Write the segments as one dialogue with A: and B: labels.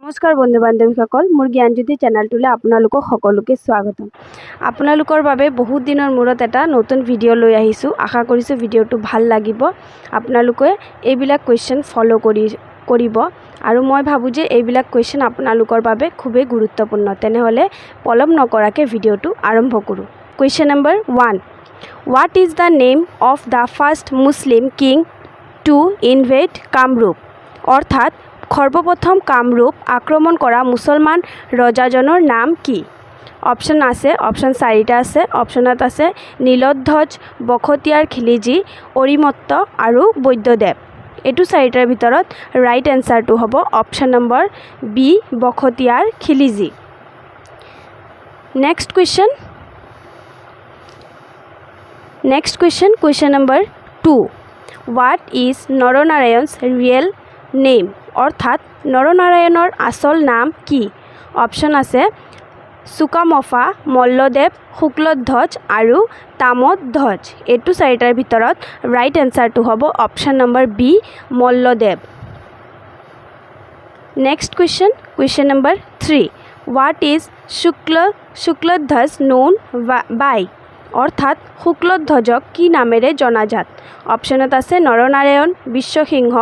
A: নমস্কাৰ বন্ধু বান্ধৱীসকল, মোৰ জ্ঞানজ্যোতি চেনেলটোলৈ আপোনালোকক সকলোকে স্বাগতম। আপোনালোকৰ বাবে বহুত দিনৰ মূৰত এটা নতুন ভিডিঅ' লৈ আহিছোঁ। আশা কৰিছোঁ ভিডিঅ'টো ভাল লাগিব। আপোনালোকে এইবিলাক কুৱেশ্যন ফ'ল' কৰিব আৰু মই ভাবোঁ যে এইবিলাক কুৱেশ্যন আপোনালোকৰ বাবে খুবেই গুৰুত্বপূৰ্ণ। তেনেহ'লে পলম নকৰাকৈ ভিডিঅ'টো আৰম্ভ কৰোঁ। Question number 1, what is the name of the first Muslim king to invade Kamrup? অৰ্থাৎ সৰ্বপ্ৰথম কামৰূপ আক্ৰমণ কৰা মুছলমান ৰজাজনৰ নাম কি? অপশ্যন আছে, অপশ্যন 4টা আছে। অপশ্যনত আছে নীলধ্বজ, বখতিয়াৰ খিলিজী, অৰিমত্ত আৰু বৈদ্যদেৱ। এইটো 4টাৰ ভিতৰত ৰাইট এনচাৰটো হ'ব option number B, Bakhtiyar Khilji. Next question, question number 2, what is Naranarayan's real name? অৰ্থাৎ নৰনাৰায়ণৰ আচল নাম কি? অপশ্যন আছে চুকামফা, মল্লদেৱ, শুক্লধ্বজ আৰু তামধ্বজ। এইটো 4টাৰ ভিতৰত ৰাইট এনচাৰটো হ'ব option number B, Malladev. Next question number 3, what is Shukladhwaj known by? অৰ্থাৎ শুক্লধ্বজক কি নামেৰে জনাজাত? অপশ্যনত আছে নৰনাৰায়ণ, বিশ্বসিংহ,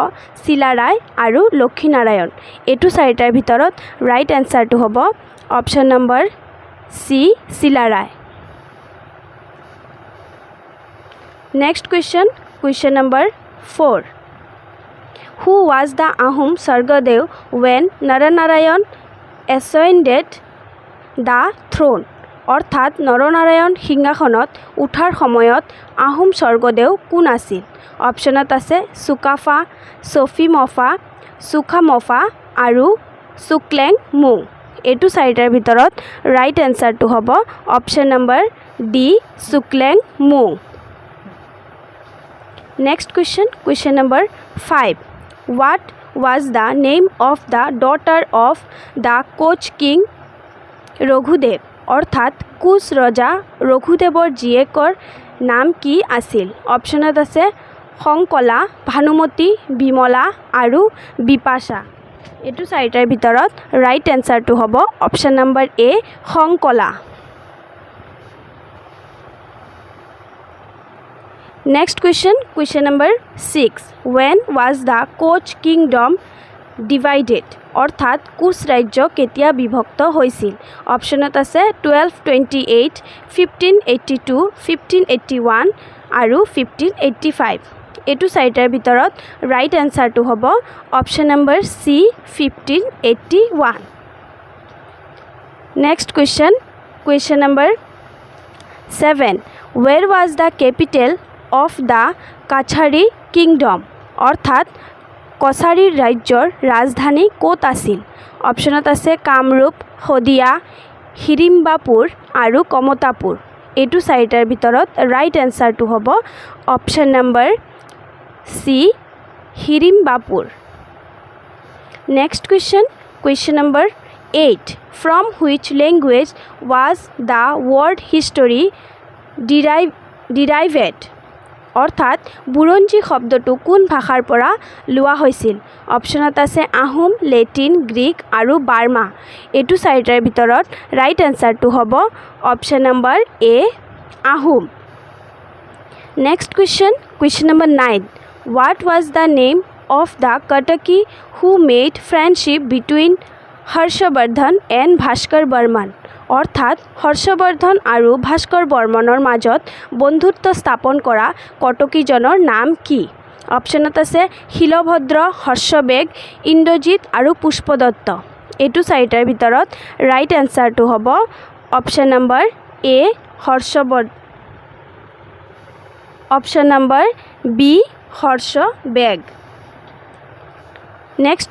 A: চিলাৰায় আৰু লক্ষীনাৰায়ণ। এইটো 4টাৰ ভিতৰত ৰাইট এনচাৰটো হ'ব option number C, Chilarai. Next question number 4, who was the Ahom Swargadeo when Naranarayan ascended the throne? অৰ্থাৎ নৰনাৰায়ণ সিংহাসনত উঠাৰ সময়ত আহোম স্বৰ্গদেউ কোন আছিল? অপশ্যনত আছে চুকাফা, চফিমফা, চুখামফা আৰু চুক্লেংমুং। এইটো 4টাৰ ভিতৰত ৰাইট এনচাৰটো হ'ব option number D, Suklenmung. Next question number 5, what was the name of the daughter of the Koch king Raghudev? অৰ্থাৎ কোচ ৰজা ৰঘুদেৱৰ জীয়েকৰ নাম কি আছিল? অপশ্যনত আছে শংকলা, ভানুমতী, বিমলা আৰু বিপাশা। এইটো 4টাৰ ভিতৰত ৰাইট এনচাৰটো হ'ব option number A, Sankala. Next question number 6, when was the Koch kingdom divided? অৰ্থাৎ কোচ ৰাজ্য কেতিয়া বিভক্ত হৈছিল? অপশ্যনত আছে 1228, 1582, 1581 আৰু 1585। এইটো 4টাৰ ভিতৰত ৰাইট এনচাৰটো হ'ব option number C, 1581। Next question number 7, where was the capital of the Kachari kingdom? অৰ্থাৎ কছাৰী ৰাজ্যৰ ৰাজধানী ক'ত আছিল? অপশ্যনত আছে কামৰূপ, শদিয়া, হিড়িম্বাপুৰ আৰু কমতাপুৰ। এইটো 4টাৰ ভিতৰত ৰাইট এনচাৰটো হ'ব option number C, Hidimbapur. Next question number 8, from which language was the word history derived? অৰ্থাৎ বুৰঞ্জী শব্দটো কোন ভাষাৰ পৰা লোৱা হৈছিল? অপশ্যনত আছে আহোম, লেটিন, গ্ৰীক আৰু বাৰ্মা। এইটো 4টাৰ ভিতৰত ৰাইট এনচাৰটো হ'ব option number A, Ahom. Next question number 9, what was the name of the কটকী who made friendship between Harshavardhana and Bhaskar Varman? অৰ্থাৎ হৰ্ষবৰ্ধন আৰু ভাস্কৰ বৰ্মনৰ মাজত বন্ধুত্ব স্থাপন কৰা কটকীজনৰ নাম কি? অপশ্যনত আছে শিলভদ্ৰ, হৰ্ষবেগ, ইন্দ্ৰজিৎ আৰু পুষ্পদত্ত। এইটো 4টাৰ ভিতৰত ৰাইট এনচাৰটো হ'ব option number A, option number B, Harshabeg. Next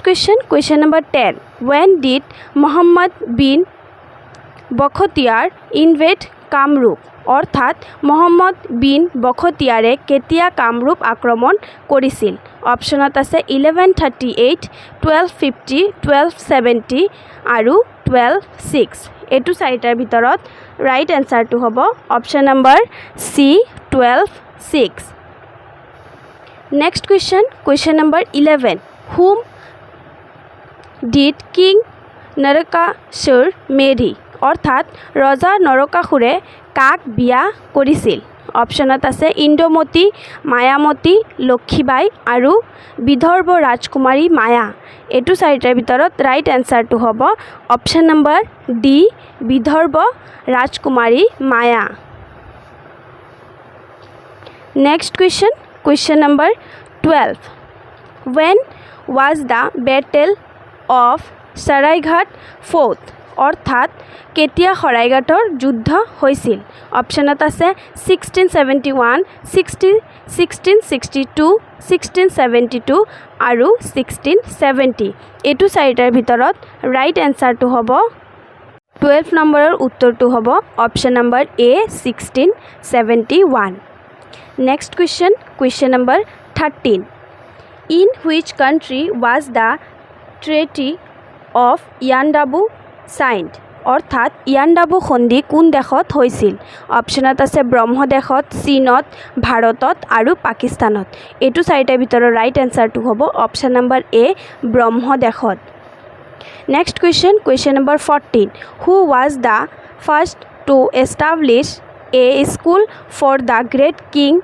A: question number 10, when did Muhammad bin Bakhtiyar invade Kamrup? অৰ্থাৎ মহম্মদ বিন বখতিয়াৰে কেতিয়া কামৰূপ আক্ৰমণ কৰিছিল? অপশ্যনত আছে 1138, 1250, 1270 আৰু 126। এইটো 4টাৰ ভিতৰত ৰাইট এনচাৰটো হ'ব option number C, 126। Next question number 11, whom did king Narakasur marry অৰ্থাৎ ৰজা নৰকাসুৰে কাক বিয়া কৰিছিল অপশ্যনত আছে ইন্দ্ৰমতী মায়ামতী লক্ষীবাই আৰু বিদৰ্ভ ৰাজকুমাৰী মায়া এইটো চাৰিটাৰ ভিতৰত ৰাইট এনসাৰটো হ'ব option number D Vidarbha Rajkumari Maya next question number 12 when was the battle of Saraighat fought অৰ্থাৎ কেতিয়া শৰাইঘাটৰ যুদ্ধ হৈছিল অপশ্যনত আছে 1671 1662 1672 আৰু 1670 এইটো চাৰিটাৰ ভিতৰত ৰাইট এনসাৰটো হ'ব 12 নম্বৰৰ উত্তৰটো হ'ব option number A 1671 Next question number 13 In which country was the Treaty of Yandabu signed অৰ্থাৎ ইয়াণ্ডাবু সন্ধি কোন দেশত হৈছিল অপশ্যনত আছে ব্ৰহ্মদেশত চীনত ভাৰতত আৰু পাকিস্তানত এইটো চাৰিটাৰ ভিতৰত ৰাইট এনসাৰটো হ'ব option number A ব্ৰহ্মদেশত next question number 14 Who was the first to establish a school for the great king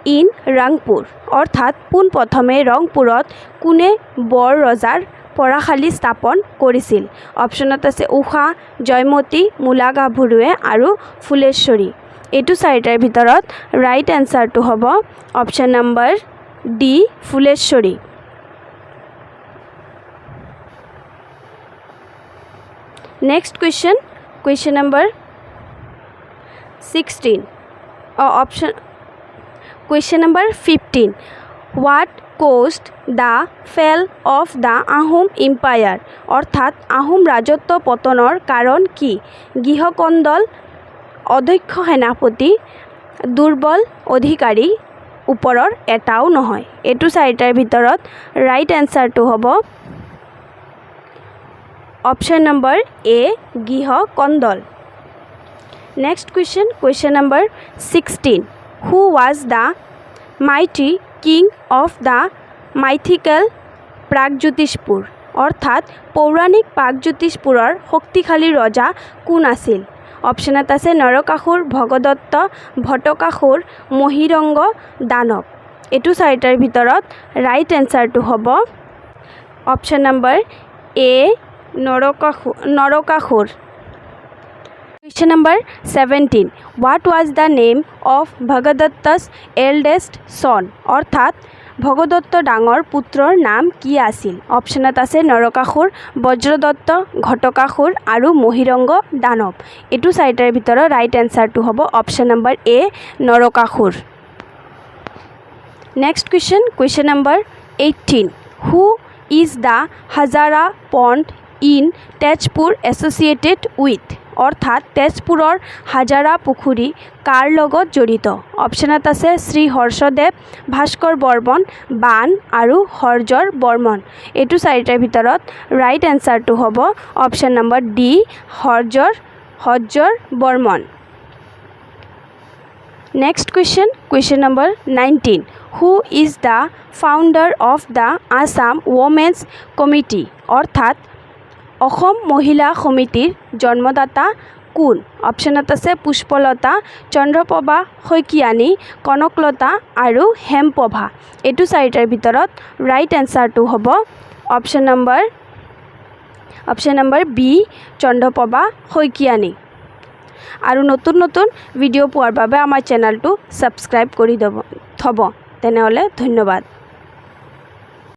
A: in Rangpur অৰ্থাৎ পোন প্ৰথমে ৰংপুৰত কোনে বৰ ৰজাৰ পঢ়াশালী স্থাপন কৰিছিল অপশ্যনত আছে উষা জয়মতী মূলা গাভৰুৱে আৰু ফুলেশ্বৰী এইটো চাৰিটাৰ ভিতৰত ৰাইট এনসাৰটো হ'ব option number D Phuleswari next question number 16 question number 15 What caused the fall of the Ahom Empire অৰ্থাৎ আহোম ৰাজত্ব পতনৰ কাৰণ কি গৃহকন্দল অধ্যক্ষ সেনাপতি দুৰ্বল অধিকাৰী ওপৰৰ এটাও নহয় এইটো চাৰিটাৰ ভিতৰত ৰাইট এনসাৰটো হ'ব option number A গৃহকন্দল next question number 16 Who was the mighty king of the mythical Pragjyotishpur অৰ্থাৎ পৌৰাণিক প্ৰাগজ্যোতিষপুৰৰ শক্তিশালী ৰজা কোন আছিল অপশ্যনত আছে নৰকাসুৰ ভগদত্ত ভটকাসুৰ মহিৰংগ দানৱ এইটো চাৰিটাৰ ভিতৰত ৰাইট এনসাৰটো হ'ব option number A Narakasur Question number 17 What was the name of Bhagadatta's eldest son অৰ্থাৎ ভগদত্ত ডাঙৰ পুত্ৰৰ নাম কি আছিল অপশ্যনত আছে নৰকাসুৰ বজ্ৰদত্ত ঘটকাসুৰ আৰু মহিৰংগ দানৱ এইটো চাৰিটাৰ ভিতৰত ৰাইট এনসাৰটো হ'ব option number A Narakasur next question number 18 Who is the Hazara Pond in Tezpur associated with অৰ্থাৎ তেজপুৰৰ হাজাৰা পুখুৰী কাৰ লগত জড়িত অপশ্যনত আছে শ্ৰী হৰ্ষদেৱ ভাস্কৰ বৰ্মন বান আৰু হৰ্জৰ বৰ্মন এইটো চাৰিটাৰ ভিতৰত ৰাইট এনসাৰটো হ'ব option number D Harjar Barman next question number 19 Who is the founder of the Assam Women's Committee অৰ্থাৎ অসম মহিলা সমিতিৰ জন্মদাতা কোন অপশ্যনত আছে পুষ্পলতা চন্দ্ৰপ্ৰভা শইকীয়ানী কনকলতা আৰু হেমপ্ৰভা এইটো চাৰিটাৰ ভিতৰত ৰাইট এনসাৰটো হ'ব option number B Chandraprabha Saikiani আৰু নতুন ভিডিঅ' পোৱাৰ বাবে আমাৰ চেনেলটো সাবস্ক্ৰাইব কৰি থব তেনেহলে ধন্যবাদ